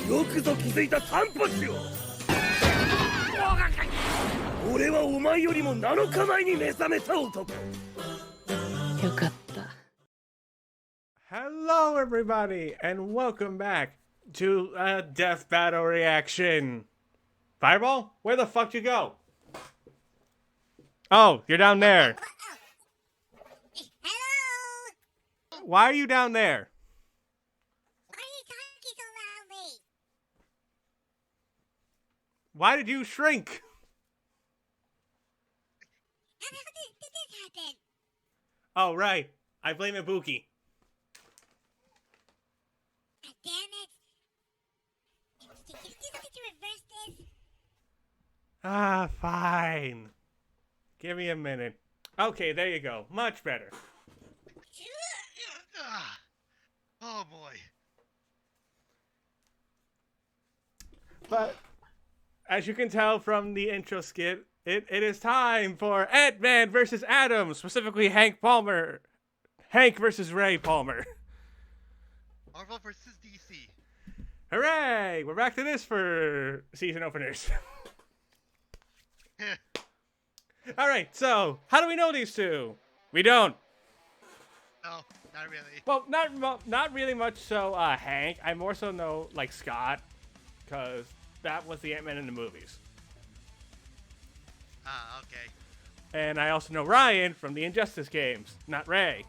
よくぞ気づいた三八よ。俺はお前よりも7日前に目覚めた男。よかった。 Hello, everybody, and welcome back to a death battle reaction. Fireball, where the fuck you go? Oh, you're down there. Hello! Why are you down there? Why are you talking so loudly? Why did you shrink? How did this happen? Oh, right. I blame Ibuki. God damn it. Can you just get to reverse this? Ah, fine. Give me a minute. Okay, there you go. Much better. Oh boy. But as you can tell from the intro skit, it is time for Ant-Man versus Atom, specifically Hank versus Ray Palmer. Marvel versus DC. Hooray! We're back to this for season openers. Alright, so, how do we know these two? We don't. No, not really. Well, not really much so Hank. I more so know, like, Scott, because that was the Ant-Man in the movies. Ah, okay. And I also know Ryan from the Injustice games, not Ray.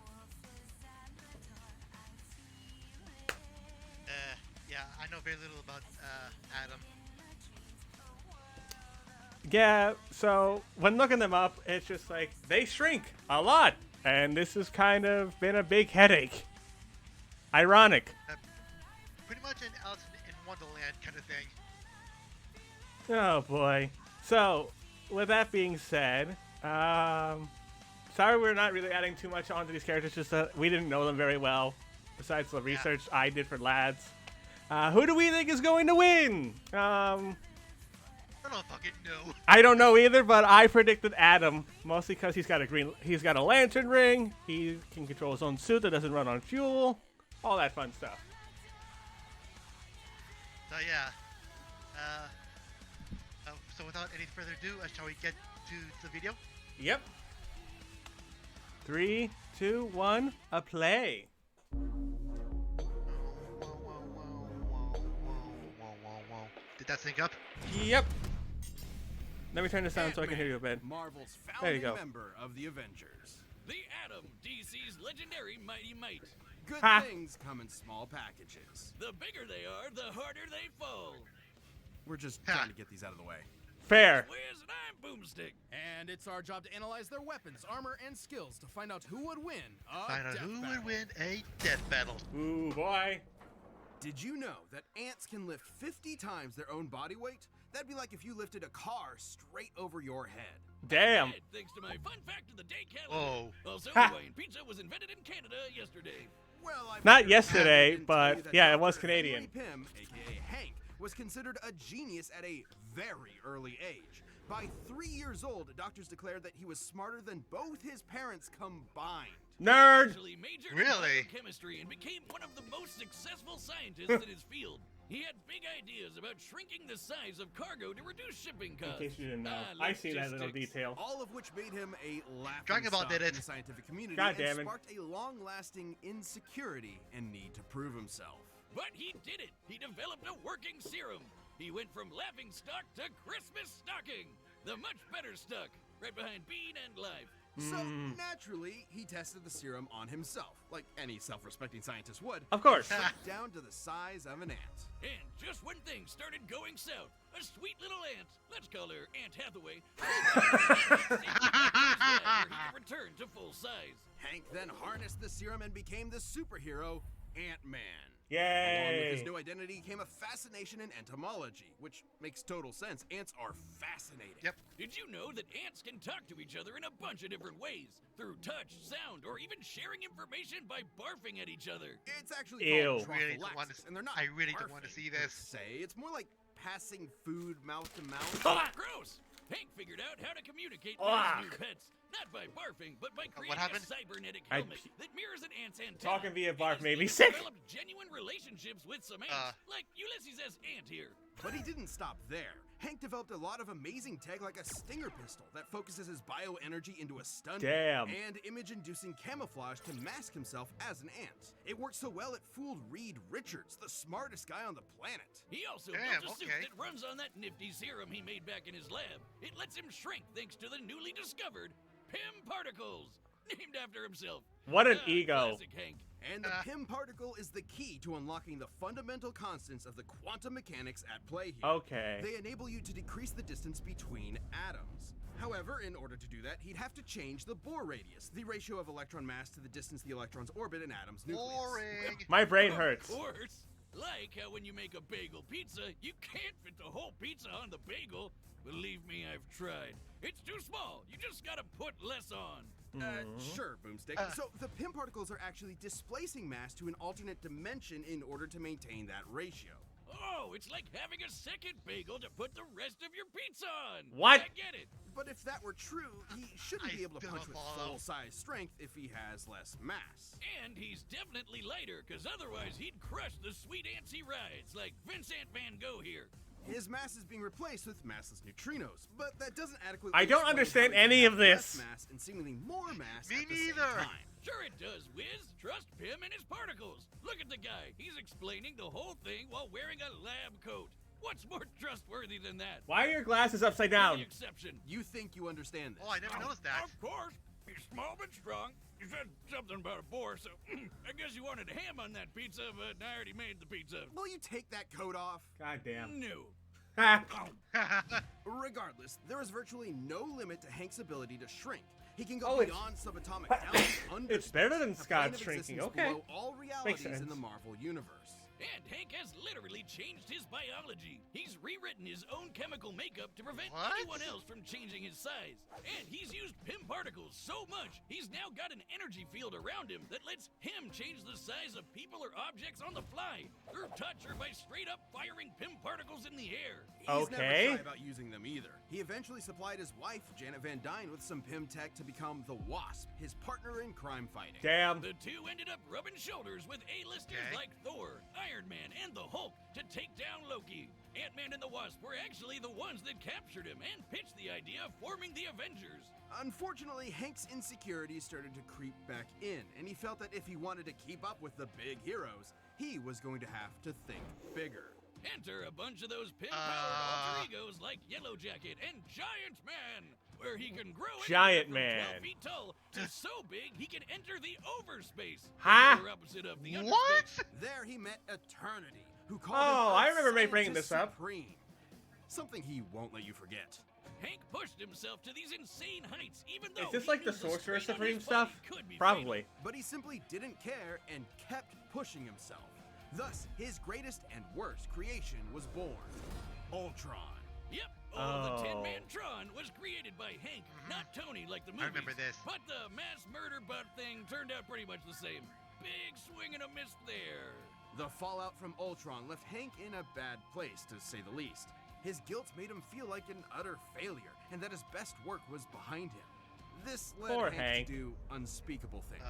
Yeah, I know very little about Adam. Yeah, so when looking them up, it's just like, they shrink a lot. And this has kind of been a big headache. Ironic. Pretty much an Alice in Wonderland kind of thing. Oh boy. So, with that being said, sorry we're not really adding too much onto these characters, just that we didn't know them very well, besides the research I did for lads. Who do we think is going to win? I don't fucking know. I don't know either, but I predicted Adam, mostly because he's got a lantern ring, he can control his own suit that doesn't run on fuel, all that fun stuff. So yeah. So without any further ado, shall we get to the video? Yep. 3, 2, 1, a play. Did that sync up? Yep. Let me turn this down so I can hear you a bit. Marvel's There you founding go. member of the Avengers. The Atom, DC's legendary Mighty Might. Good Ha. things come in small packages. The bigger they are, the harder they fall. We're just Ha. trying to get these out of the way. Fair. Wiz and I'm Boomstick. And it's our job to analyze their weapons, armor, and skills to find out who would win a Find out death who battle. would win a death battle. Ooh, boy. Did you know that ants can lift 50 times their own body weight? That'd be like if you lifted a car straight over your head. Damn. And thanks to my fun fact of the day calendar. Whoa. Also, Ha. Hawaiian pizza was invented in Canada yesterday. Well, I Not figured yesterday, I didn't but tell you that yeah, it Dr. was Henry Canadian. Pym, aka Hank, was considered a genius at a very early age. By 3 years old, doctors declared that he was smarter than both his parents combined. Nerd. Actually majored Really? in biochemistry and became one of the most successful scientists in his field. He had big ideas about shrinking the size of cargo to reduce shipping In costs. case you didn't know. Ah, I see that little logistics. detail. All of which made him a laughing Dragon Ball stock did in it. the scientific community God and damn it. sparked a long-lasting insecurity and need to prove himself. But he did it. He developed a working serum. He went from laughing stock to Christmas stocking. The much better stuck, right behind Bean and Life. So, naturally, he tested the serum on himself, like any self-respecting scientist would. Of course. Shrunk down to the size of an ant. And just when things started going south, a sweet little ant, let's call her Aunt Hathaway, where he could return to full size. Hank then harnessed the serum and became the superhero Ant-Man. Along with his Yay. new identity came a fascination in entomology, which makes total sense. Ants are fascinating. Yep. Did you know that ants can talk to each other in a bunch of different ways? Through touch, sound, or even sharing information by barfing at each other. It's actually Ew. called Really don't want trophallaxis, to- and they're not I really don't want to barfing see per this. se. It's more like passing food mouth to mouth. Gross! Hank figured out how to communicate with Ugh. his new pets. Not by barfing, but by What creating a happened? cybernetic I- helmet that mirrors an ant's antenna. Talking via And barf he's made me even sick. developed genuine relationships with some ants, like Ulysses' ant here. But he didn't stop there. Hank developed a lot of amazing tech like a stinger pistol that focuses his bioenergy into a stun Damn. and image-inducing camouflage to mask himself as an ant. It worked so well it fooled Reed Richards, the smartest guy on the planet. He also Damn, built a suit okay. that runs on that nifty serum he made back in his lab. It lets him shrink thanks to the newly discovered PIM particles, named after himself. What an ego. Classic Hank. And the PIM particle is the key to unlocking the fundamental constants of the quantum mechanics at play here. Okay. They enable you to decrease the distance between atoms. However, in order to do that, he'd have to change the Bohr radius, the ratio of electron mass to the distance the electrons orbit an atom's nucleus. Boring. My brain hurts. Of course. Like how when you make a bagel pizza, you can't fit the whole pizza on the bagel. Believe me, I've tried. It's too small. You just gotta put less on. Sure, Boomstick. So the PIM particles are actually displacing mass to an alternate dimension in order to maintain that ratio. Oh, it's like having a second bagel to put the rest of your pizza on. What? I get it. But if that were true, he shouldn't I be able to don't punch with follow. full-size strength if he has less mass. And he's definitely lighter, because otherwise he'd crush the sweet ants he rides, like Vincent Van Gogh here. His mass is being replaced with massless neutrinos, but that doesn't adequately. I don't explain understand how he any can of have this. less mass and seemingly more mass Me at the same neither. time. Sure it does, Wiz. Trust Pim and his particles. Look at the guy. He's explaining the whole thing while wearing a lab coat. What's more trustworthy than that? Why are your glasses upside With down? the exception. You think you understand this? Oh, I never noticed that. Of course. He's small but strong. You said something about a boar, so I guess you wanted ham on that pizza, but I already made the pizza. Will you take that coat off? God damn. No. Ha. Regardless, there is virtually no limit to Hank's ability to shrink. He can go Oh, it's- beyond subatomic down to under It's better than space, a plane Scott of shrinking, existence okay. below all realities in sense. the Marvel universe. And Hank has literally changed his biology. He's rewritten his own chemical makeup to prevent What? anyone else from changing his size. And he's used PIM particles so much, he's now got an energy field around him that lets him change the size of people or objects on the fly, through touch or by straight up firing PIM particles in the air. He's Okay. never shy about using them either. He eventually supplied his wife, Janet Van Dyne, with some PIM tech to become the Wasp, his partner in crime fighting. Damn. The two ended up rubbing shoulders with A-listers Okay. like Thor, Iron Man, and the Hulk to take down Loki. Ant-Man and the Wasp were actually the ones that captured him and pitched the idea of forming the Avengers. Unfortunately, Hank's insecurities started to creep back in, and he felt that if he wanted to keep up with the big heroes, he was going to have to think bigger. Enter a bunch of those pin-powered alter egos like Yellow Jacket and Giant Man, where he can grow anywhere Giant from Man. 12 feet tall to so big he can enter the overspace. Huh? The polar opposite of the What? underspace. There he met Eternity, who called Oh, him I Earth's remember May bringing Scientist this up. Supreme. Something he won't let you forget. Hank pushed himself to these insane heights, even though Is this he like the knew Sorcerer strain on Supreme his body stuff? could be Probably. But he simply didn't care and kept pushing himself. Thus, his greatest and worst creation was born. Ultron. fatal. Yep. The Oh. Tin-Man Tron was created by Hank, not Tony like the movies. remember this. But the mass murder butt thing turned out pretty much the same. Big swing and a miss there. The fallout from Ultron left Hank in a bad place, to say the least. His guilt made him feel like an utter failure, and that his best work was behind him. This led Poor Hank Hank. to do unspeakable things.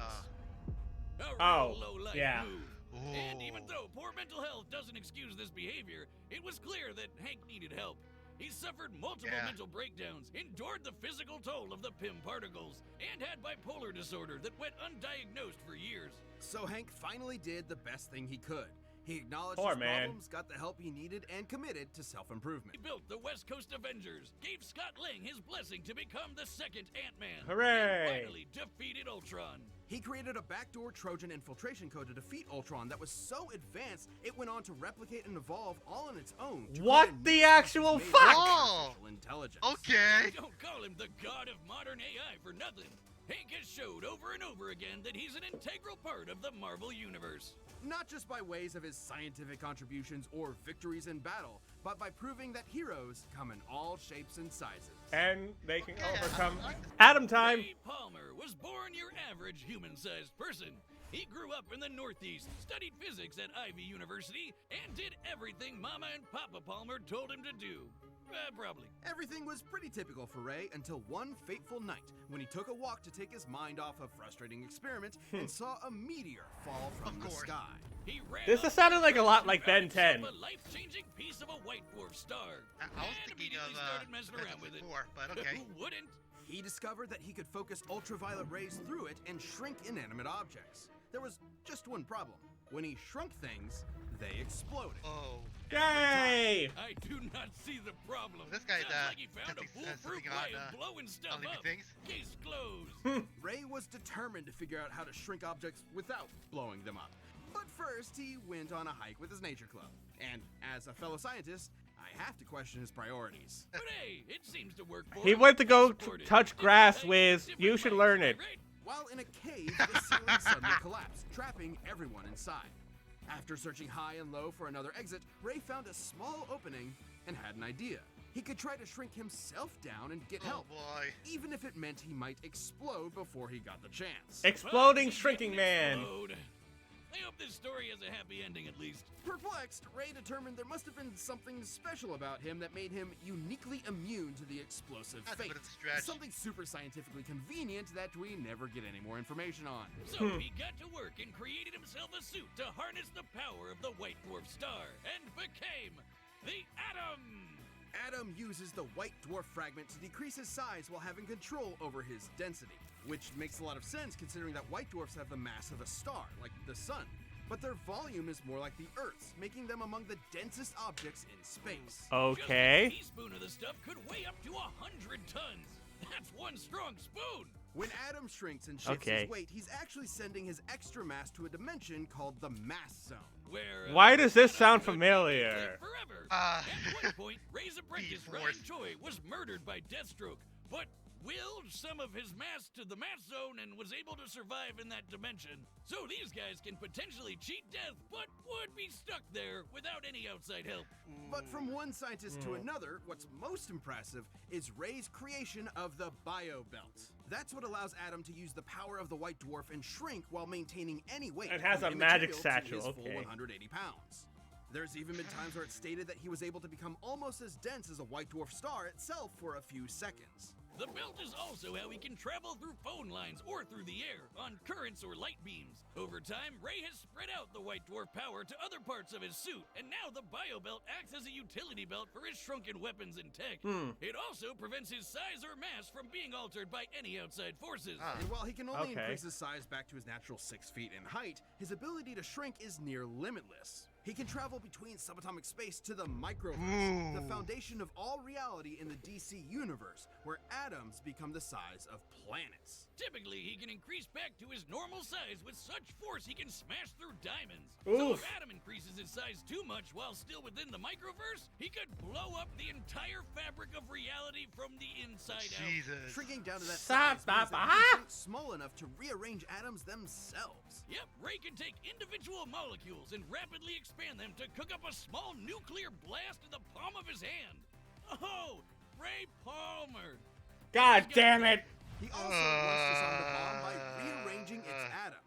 A real Oh, low-life yeah. move. And even Oh. though poor mental health doesn't excuse this behavior, it was clear that Hank needed help. He suffered multiple Yeah. mental breakdowns, endured the physical toll of the PIM particles, and had bipolar disorder that went undiagnosed for years. So Hank finally did the best thing he could. He acknowledged Poor his man. problems, got the help he needed, and committed to self-improvement. He built the West Coast Avengers, gave Scott Lang his blessing to become the second Ant-Man, Hooray! and finally defeated Ultron. He created a backdoor Trojan infiltration code to defeat Ultron that was so advanced, it went on to replicate and evolve all on its own. to What create a the new actual made fuck? of Oh. artificial intelligence. Okay. Don't call him the god of modern AI for nothing. Hank has showed over and over again that he's an integral part of the Marvel Universe. Not just by ways of his scientific contributions or victories in battle, but by proving that heroes come in all shapes and sizes. And they can Okay, overcome. I like this. Atom time. Ray Palmer was born your average human-sized person. He grew up in the Northeast, studied physics at Ivy University, and did everything Mama and Papa Palmer told him to do. Probably. Everything was pretty typical for Ray until one fateful night when he took a walk to take his mind off a frustrating experiment and saw a meteor fall from the sky. He ran This up sounded like a lot and like found Ben 10. himself a life-changing piece of a white dwarf star. I was And thinking immediately of started messing around with it. before, but okay. Who wouldn't? He discovered that he could focus ultraviolet rays through it and shrink inanimate objects. There was just one problem. When he shrunk things, they exploded. Oh, Yay! I do not see the problem. This guy's, Sounds like he found a something- foolproof something way on, of blowing stuff living up. things. Case closed. Ray was determined to figure out how to shrink objects without blowing them up. But first, he went on a hike with his nature club. And as a fellow scientist, I have to question his priorities. But hey, it seems to work for He him. went to go Support it. touch Different grass types, with, different you should lights, learn it. right? While in a cave, the ceiling suddenly collapsed, trapping everyone inside. After searching high and low for another exit, Ray found a small opening and had an idea. He could try to shrink himself down and get Oh help, boy. even if it meant he might explode before he got the chance. Exploding Well, he shrinking didn't man. explode. I hope this story has a happy ending at least. Perplexed, Ray determined there must have been something special about him that made him uniquely immune to the explosive That's a fate. bit of a stretch. Something super scientifically convenient that we never get any more information on. So he got to work and created himself a suit to harness the power of the White Dwarf Star and became the Atom! Adam uses the white dwarf fragment to decrease his size while having control over his density, which makes a lot of sense considering that white dwarfs have the mass of a star, like the sun. But their volume is more like the Earth's, making them among the densest objects in space. Okay. Just a teaspoon of the stuff could weigh up to 100 tons. That's one strong spoon. When Adam shrinks and shifts Okay. his weight, he's actually sending his extra mass to a dimension called the mass zone. Where, Why does this Adam sound could familiar? live Forever. Uh, At one point, Ray's apprentice Force. Ryan Choi was murdered by Deathstroke, but willed some of his mass to the mass zone and was able to survive in that dimension. So these guys can potentially cheat death, but would be stuck there without any outside help. But from one scientist to another, what's most impressive is Ray's creation of the Bio Belt. That's what allows Adam to use the power of the white dwarf and shrink while maintaining any weight. It has from a magic immaterial to his satchel, full okay. 180 pounds. There's even been times where it's stated that he was able to become almost as dense as a white dwarf star itself for a few seconds. The belt is also how he can travel through phone lines or through the air on currents or light beams. Over time, Ray has spread out the white dwarf power to other parts of his suit, and now the bio belt acts as a utility belt for his shrunken weapons and tech. It also prevents his size or mass from being altered by any outside forces. And while he can only Okay. increase his size back to his natural 6 feet in height, his ability to shrink is near limitless. He can travel between subatomic space to the microverse, the foundation of all reality in the DC universe, where atoms become the size of planets. Typically, he can increase back to his normal size with such force he can smash through diamonds. So Oof. if Adam increases his size too much while still within the microverse, he could blow up the entire fabric of reality from the inside out. Jesus. Shrinking down to that Stop, size means that he ah! can shrink small enough to rearrange atoms themselves. Yep, Ray can take individual molecules and rapidly expand them to cook up a small nuclear blast in the palm of his hand. Oh, Ray Palmer. God damn it! He also wants to disarm the bomb by rearranging its atoms.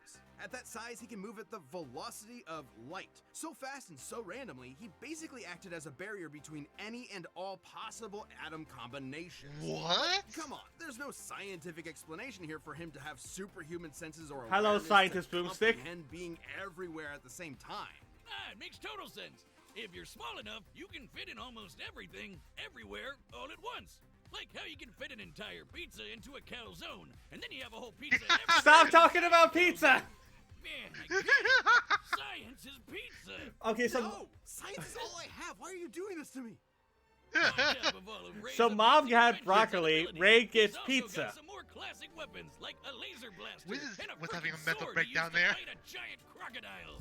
At that size, he can move at the velocity of light. So fast and so randomly, he basically acted as a barrier between any and all possible atom combinations. What? Come on, there's no scientific explanation here for him to have superhuman senses or Hello, awareness scientist to Boomstick. comprehend being everywhere at the same time. It makes total sense. If you're small enough, you can fit in almost everything, everywhere, all at once. Like how you can fit an entire pizza into a calzone, and then you have a whole pizza everywhere. Stop talking about pizza! Man, I get it. Science is pizza. Okay, so No! Science is all I have! Why are you doing this to me? On top of all of Ray's So Mom amazing got inventions and broccoli, abilities, Ray he's gets also pizza. got some more classic weapons like a laser blaster Wiz is- and a was having a frickin' mental sword breakdown he used there. to fight a giant crocodile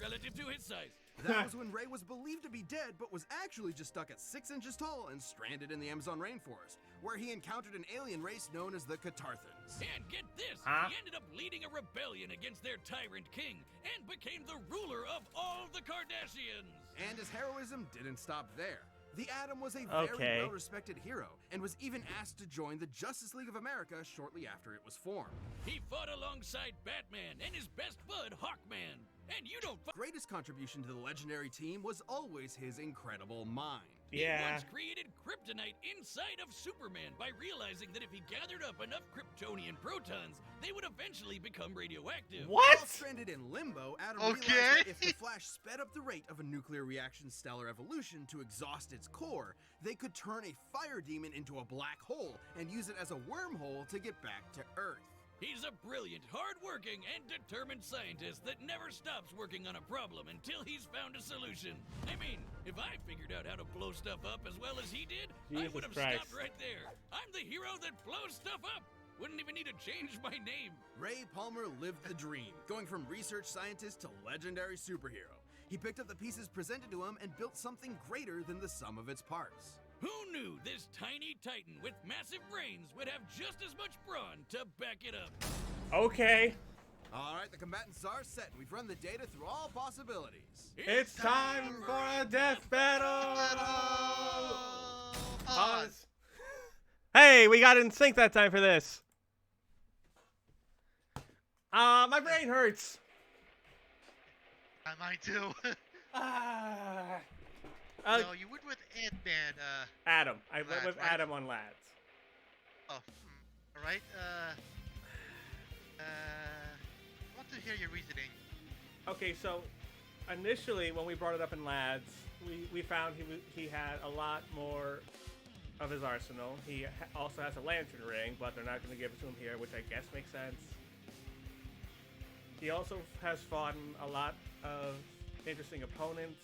relative to his size. That was when Ray was believed to be dead, but was actually just stuck at 6 inches tall and stranded in the Amazon rainforest, where he encountered an alien race known as the Catarthans. And get this, Huh? he ended up leading a rebellion against their tyrant king and became the ruler of all the Kardashians. And his heroism didn't stop there. The Atom was a Okay. very well-respected hero, and was even asked to join the Justice League of America shortly after it was formed. He fought alongside Batman and his best bud, Hawkman. And you don't Greatest contribution to the legendary team was always his incredible mind. Yeah. He once created kryptonite inside of Superman by realizing that if he gathered up enough Kryptonian protons, they would eventually become radioactive. What? While stranded in limbo, Adam Okay. realized that if the Flash sped up the rate of a nuclear reaction's stellar evolution to exhaust its core, they could turn a fire demon into a black hole and use it as a wormhole to get back to Earth. He's a brilliant, hard-working, and determined scientist that never stops working on a problem until he's found a solution. I mean, if I figured out how to blow stuff up as well as he did, I Jesus would have Christ. stopped right there. I'm the hero that blows stuff up. Wouldn't even need to change my name. Ray Palmer lived the dream, going from research scientist to legendary superhero. He picked up the pieces presented to him and built something greater than the sum of its parts. Who knew this tiny titan with massive brains would have just as much brawn to back it up? Okay. All right, the combatants are set, and we've run the data through all possibilities. It's time for a death battle. Pause. Hey, we got in sync that time for this. My brain hurts. Mine too. Ah. No, you went with Ant-Man. Adam. I went Lads, with right? Adam on lads. All right. I want to hear your reasoning. Okay, so initially when we brought it up in lads, we found he had a lot more of his arsenal. He also has a lantern ring, but they're not going to give it to him here, which I guess makes sense. He also has fought a lot of interesting opponents,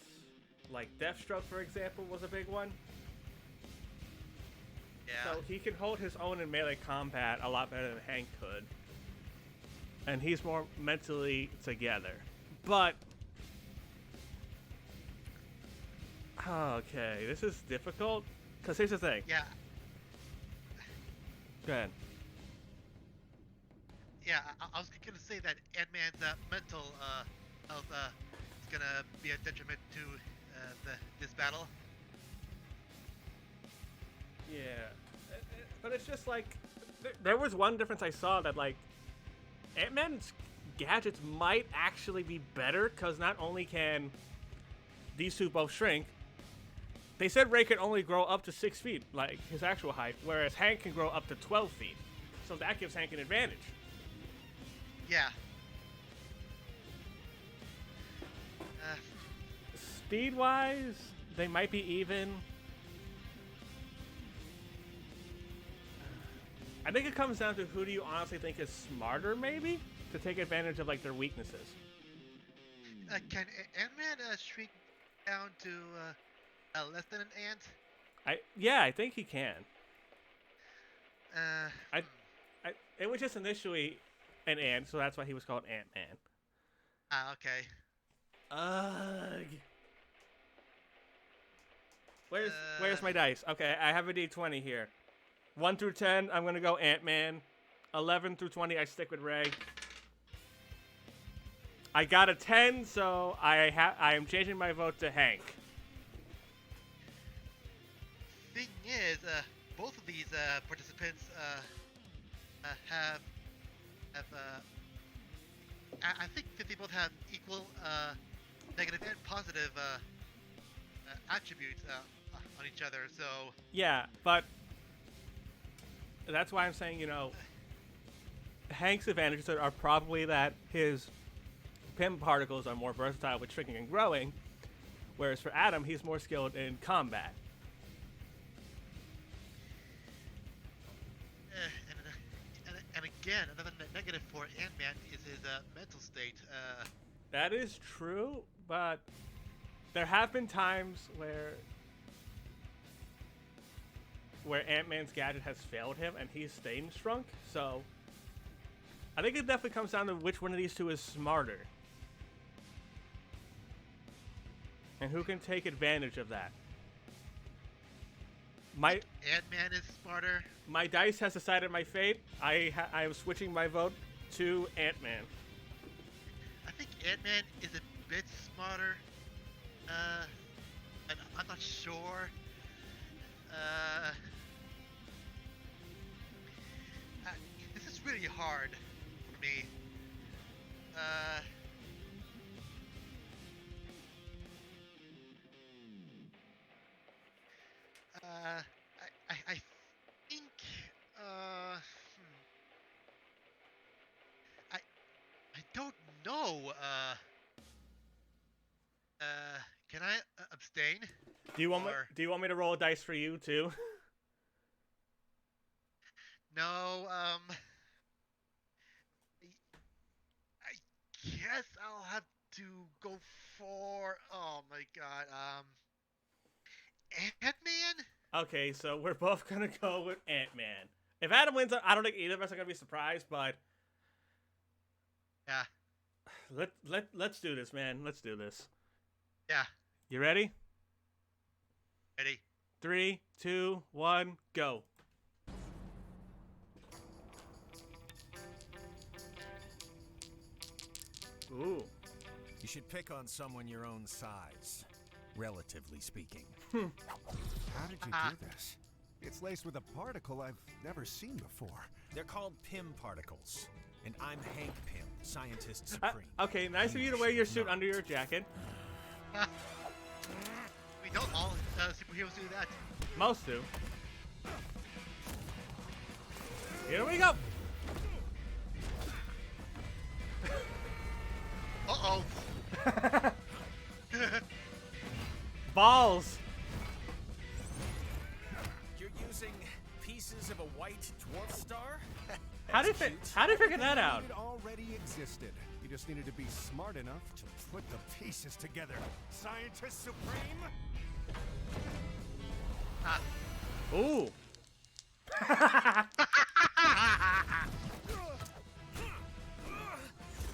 like Deathstroke, for example, was a big one. Yeah. So he can hold his own in melee combat a lot better than Hank could. And he's more mentally together. But okay, this is difficult. Because here's the thing. Yeah. Go ahead. Yeah. I was gonna say that Ant-Man's mental health is gonna be a detriment to this battle. Yeah. But it's just like there was one difference I saw that like Ant-Man's gadgets might actually be better because not only can these two both shrink, they said Ray can only grow up to 6 feet, like his actual height, whereas Hank can grow up to 12 feet. So that gives Hank an advantage. Yeah. Speed-wise, they might be even. I think it comes down to who do you honestly think is smarter, maybe, to take advantage of like their weaknesses. Can Ant-Man shrink down to less than an ant? Yeah, I think he can. Uh, It was just initially an ant, so that's why he was called Ant-Man. Okay. Ugh. Where's my dice? Okay, I have a D20 here. 1 through 10, I'm gonna go Ant-Man. 11 through 20, I stick with Ray. I got a 10, so I am changing my vote to Hank. Thing is, both of these participants have I think that they both have equal negative and positive attributes on each other. So Yeah, but that's why I'm saying, Hank's advantages are probably that his Pym particles are more versatile with shrinking and growing, whereas for Adam, he's more skilled in combat. and again, another negative for Ant-Man is his mental state. That is true, but there have been times where Ant-Man's gadget has failed him and he's stayed shrunk, so I think it definitely comes down to which one of these two is smarter. And who can take advantage of that. Ant-Man is smarter. My dice has decided my fate. I am switching my vote to Ant-Man. I think Ant-Man is a bit smarter. And I'm not sure. This is really hard for me. don't know. Can I abstain? Do you want Or- Do you want me to roll a dice for you too? No. I guess I'll have to go for. Oh my God. Ant-Man. Okay, so we're both gonna go with Ant-Man. If Adam wins, I don't think either of us are gonna be surprised, but Yeah. let's do this, man. Let's do this. Yeah. You ready? Ready. 3, 2, 1, go. Ooh. You should pick on someone your own size, relatively speaking. How did you do this? It's laced with a particle I've never seen before. They're called Pym particles, and I'm Hank Pym, scientist supreme. Okay, nice of you to wear your suit under your jacket. We don't all superheroes do that. Most do. Here we go. Uh-oh. Balls. You're using pieces of a white dwarf star? How did you figure that out? It already existed. You just needed to be smart enough to put the pieces together. Scientist Supreme? Ooh.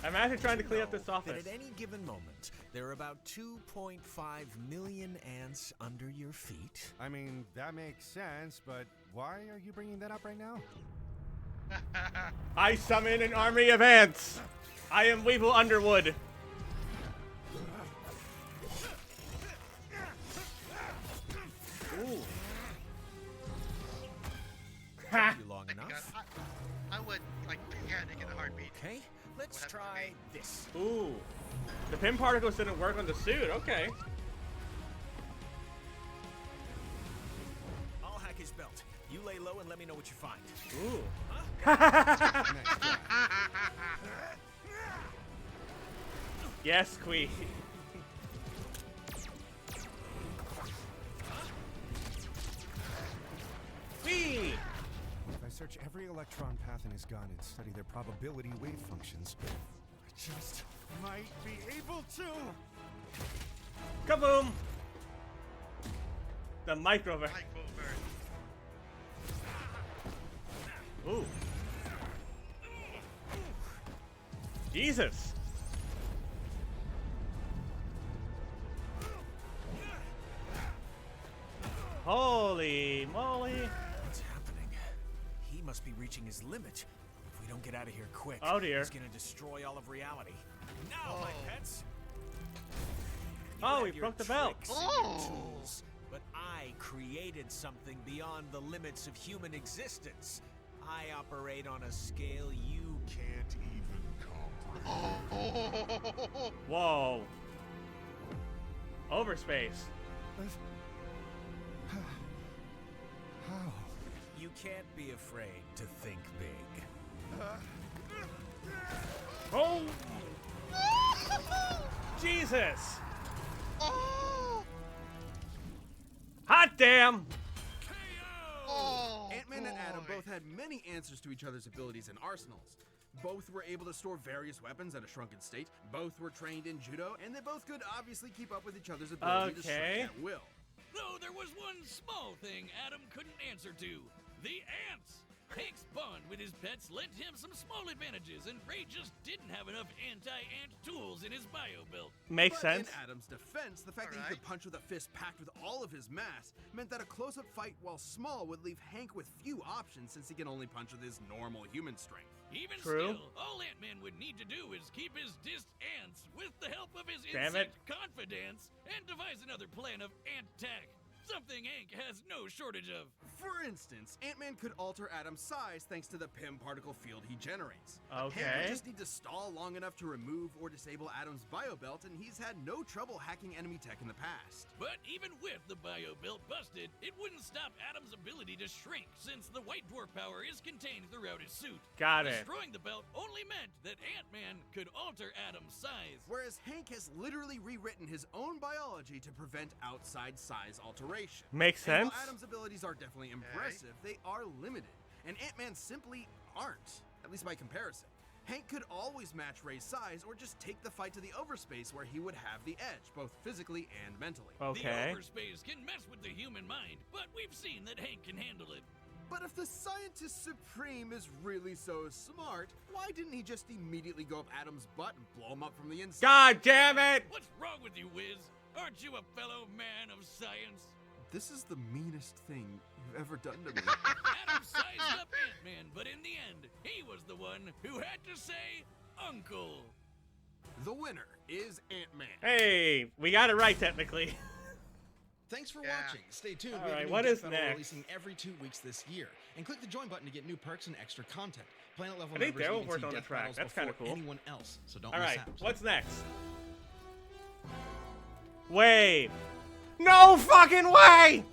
I'm actually trying to clean up this That office. at any given moment, there are about 2.5 million ants under your feet. I mean, that makes sense, but why are you bringing that up right now? I summon an army of ants. I am Weevil Underwood. Ooh. Ha! You long enough? God, I would like panic in a heartbeat. Okay, let's What happened to try me? this. Ooh. The Pym particles didn't work on the suit. Okay. I'll hack his belt. You lay low and let me know what you find. Ooh. Nice try. Yes, Queen. Whee! If I search every electron path in his gun and study their probability wave functions, I just might be able to. Kaboom! The microverse. Microverse. Ooh. Jesus. Holy moly. What's happening? He must be reaching his limit. If we don't get out of here quick, Oh, dear. he's gonna destroy all of reality. Now, my pets. You Oh, have he your broke the belt. tricks and your Oh. tools, but I created something beyond the limits of human existence. I operate on a scale you can't even comprehend. Whoa. Overspace. How? You can't be afraid to think big. Oh! Jesus! Oh! Hot damn! Oh! Ant-Man and Adam boy. both had many answers to each other's abilities and arsenals. Both were able to store various weapons at a shrunken state, both were trained in judo, and they both could obviously keep up with each other's ability to Okay. strike at will. Though there was one small thing Adam couldn't answer to: the ants. Hank's bond with his pets lent him some small advantages, and Ray just didn't have enough anti-ant tools in his bio build. Makes But sense. in Adam's defense, the fact that he Alright. could punch with a fist packed with all of his mass meant that a close-up fight, while small, would leave Hank with few options since he can only punch with his normal human strength. Even True. still, all Ant-Man would need to do is keep his dissed ants with the help of his Damn it. insect confidence and devise another plan of ant attack. Something Hank has no shortage of. For instance, Ant-Man could alter Atom's size thanks to the Pym particle field he generates. Hank Okay. would just need to stall long enough to remove or disable Atom's biobelt, and he's had no trouble hacking enemy tech in the past. But even with the bio belt busted, it wouldn't stop Atom's ability to shrink, since the white dwarf power is contained throughout his suit. Got it. Destroying the belt only meant that Ant-Man could alter Atom's size. Whereas Hank has literally rewritten his own biology to prevent outside size alteration. Makes And sense. while Atom's abilities are definitely impressive, they are limited, and Ant-Man simply aren't, at least by comparison. Hank could always match Ray's size or just take the fight to the overspace where he would have the edge, both physically and mentally. Okay. The overspace can mess with the human mind, but we've seen that Hank can handle it. But if the Scientist Supreme is really so smart, why didn't he just immediately go up Atom's butt and blow him up from the inside? God damn it! What's wrong with you, Wiz? Aren't you a fellow man of science? This is the meanest thing you've ever done to me. Adam sized up Ant-Man, but in the end, he was the one who had to say, Uncle. The winner is Ant-Man. Hey, we got it right technically. Thanks for Yeah. watching. Stay tuned. All We have right, a new what Death is Battle next? releasing every 2 weeks this year. And click the join button to get new perks and extra content. Planet level I think members Daryl even worked see on the Death track. Battles That's before kinda cool. anyone else, so don't All miss right, out. what's next? Wave. No fucking way!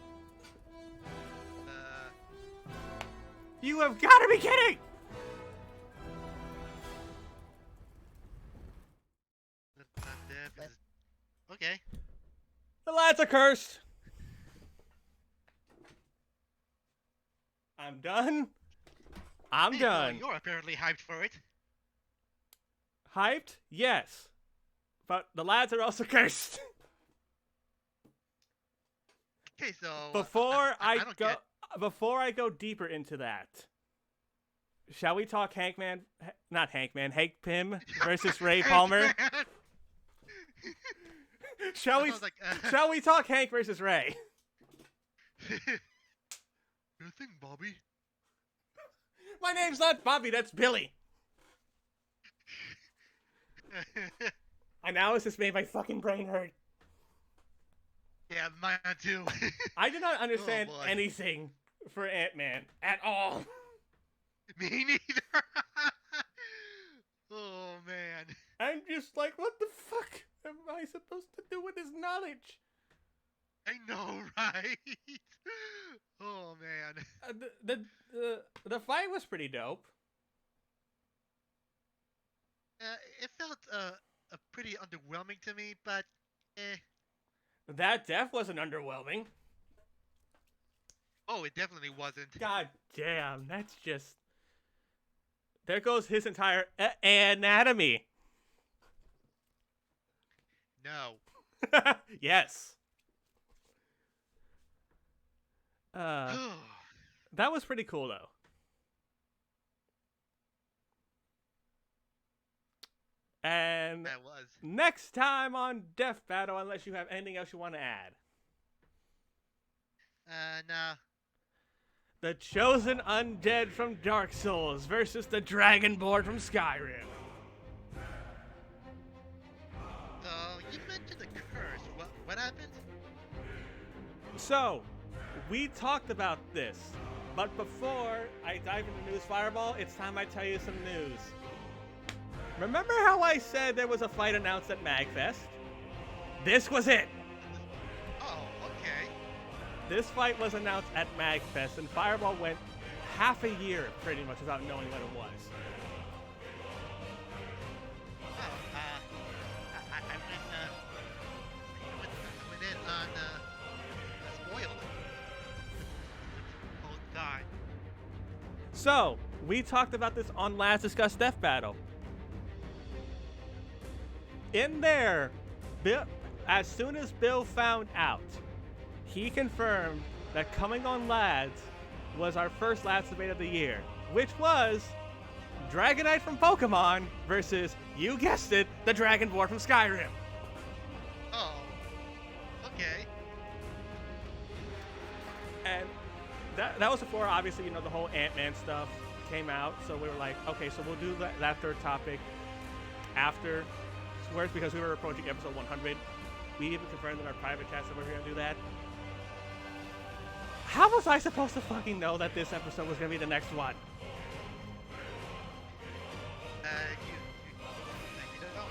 You have got to be kidding! Okay. The lads are cursed. I'm done. I'm Hey, done. You're apparently hyped for it. Hyped? Yes. But the lads are also cursed. Okay, so Before don't get- before I go deeper into that, shall we talk Hank Pym versus Ray Palmer? Shall we? Sounds like, Shall we talk Hank versus Ray? Nothing, Bobby. My name's not Bobby. That's Billy. And now it's just made my fucking brain hurt. Yeah, mine too. I did not understand boy. anything for Ant-Man at all. Me neither. Oh man. I'm just like, what the fuck am I supposed to do with this knowledge? I know, right? Oh man. The fight was pretty dope. It felt pretty underwhelming to me, but That death wasn't underwhelming. Oh, it definitely wasn't. God damn, that's just... There goes his entire anatomy. No. Yes. That was pretty cool, though. And That was. next time on Death Battle, unless you have anything else you want to add. No. The Chosen Undead from Dark Souls versus the Dragonborn from Skyrim. So, you mentioned the curse. What happened? So, we talked about this, but before I dive into News Fireball, it's time I tell you some news. Remember how I said there was a fight announced at MagFest? This was it! Oh, okay. This fight was announced at MagFest, and Fireball went half a year pretty much without knowing what it was. Oh, I went in on, spoiled. Oh, God. So, we talked about this on last discussed Death Battle. In there, Bill, as soon as Bill found out, he confirmed that coming on Lads was our first Lads debate of the year, which was Dragonite from Pokemon versus, you guessed it, the Dragonborn from Skyrim. Oh, okay. And that was before, obviously, the whole Ant-Man stuff came out. So we were like, okay, so we'll do that third topic after Swears, because we were approaching episode 100. We even confirmed in our private chat that we were going to do that. How was I supposed to fucking know that this episode was gonna be the next one? You don't know.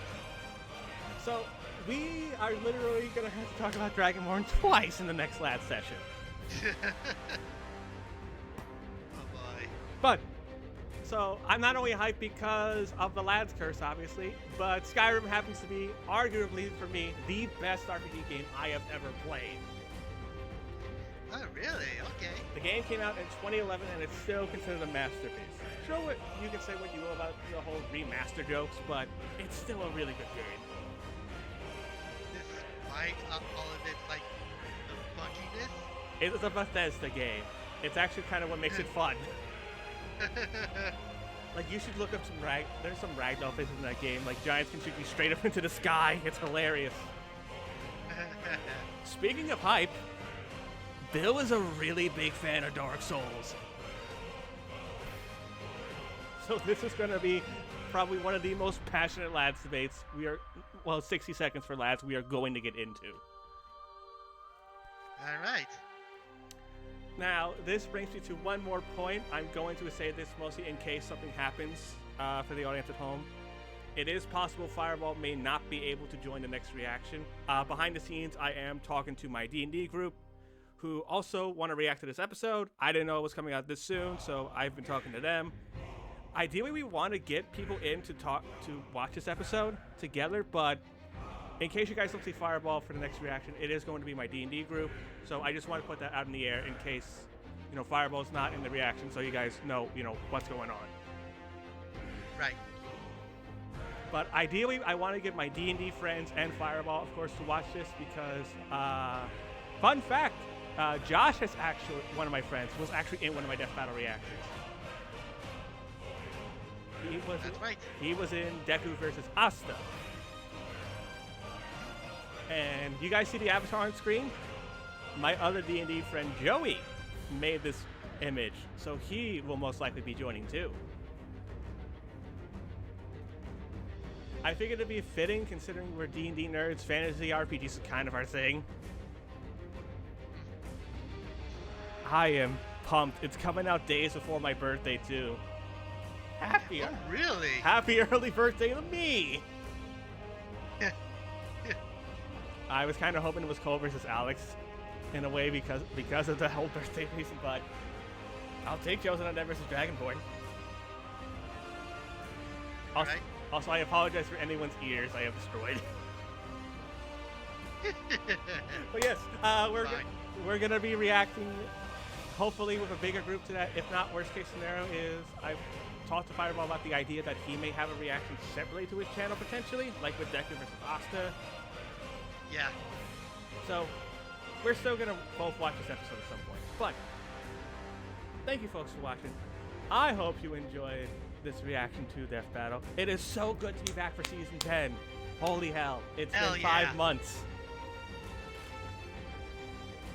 So, we are literally gonna have to talk about Dragonborn twice in the next lad session. Oh boy. But, so, I'm not only hyped because of the lad's curse, obviously, but Skyrim happens to be, arguably for me, the best RPG game I have ever played. Oh, really? Okay. The game came out in 2011 and it's still considered a masterpiece. Sure, what you can say what you will about the whole remaster jokes, but it's still a really good game. Despite all of its, like, the bugginess? It is a Bethesda game. It's actually kind of what makes it fun. Like, you should look up there's some ragdoll physics in that game. Like, giants can shoot you straight up into the sky. It's hilarious. Speaking of hype, Bill is a really big fan of Dark Souls. So this is going to be probably one of the most passionate lads debates 60 seconds for lads we are going to get into. Alright. Now, this brings me to one more point. I'm going to say this mostly in case something happens for the audience at home. It is possible Fireball may not be able to join the next reaction. Behind the scenes, I am talking to my D&D group, who also want to react to this episode. I didn't know it was coming out this soon, so I've been talking to them. Ideally, we want to get people in to watch this episode together, but in case you guys don't see Fireball for the next reaction, it is going to be my D&D group, so I just want to put that out in the air in case, Fireball's not in the reaction, so you guys know, what's going on. Right. But ideally, I want to get my D&D friends and Fireball, of course, to watch this because, fun fact, Josh one of my friends, was actually in one of my Death Battle reactions. That's right. He was in Deku versus Asta. And you guys see the avatar on screen? My other D&D friend Joey made this image, so he will most likely be joining too. I figured it'd be fitting considering we're D&D nerds, fantasy RPGs is kind of our thing. I am pumped. It's coming out days before my birthday too. Oh, really? Happy early birthday to me! I was kind of hoping it was Cole versus Alex in a way because of the whole birthday reason, but I'll take Chosen Undead versus Dragonborn. Also, I apologize for anyone's ears I have destroyed. But yes, we're gonna be reacting, hopefully with a bigger group to that. If not, worst case scenario is I've talked to Fireball about the idea that he may have a reaction separately to his channel potentially, like with Deku versus Asta. Yeah. So we're still gonna both watch this episode at some point. But thank you folks for watching. I hope you enjoyed this reaction to Death Battle. It is so good to be back for season 10. Holy hell. It's been 5 months.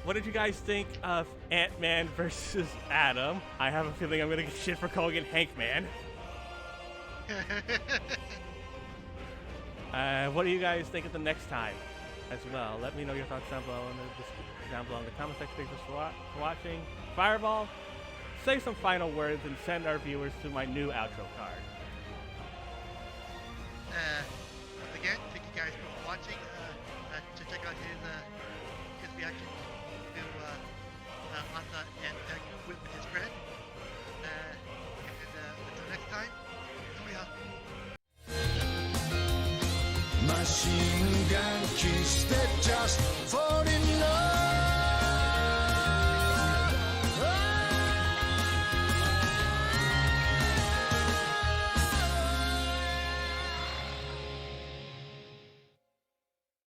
What did you guys think of Ant-Man versus Adam? I have a feeling I'm gonna get shit for calling it Hank-Man. What do you guys think of the next time as well? Let me know your thoughts down below in the comment section. Thanks for watching. Fireball, say some final words and send our viewers to my new outro card. Once again, thank you guys for watching. To check out his reaction to Asa and Deku with his friend. Until next time, oh yeah. Machine gun kissed it, just fall in love.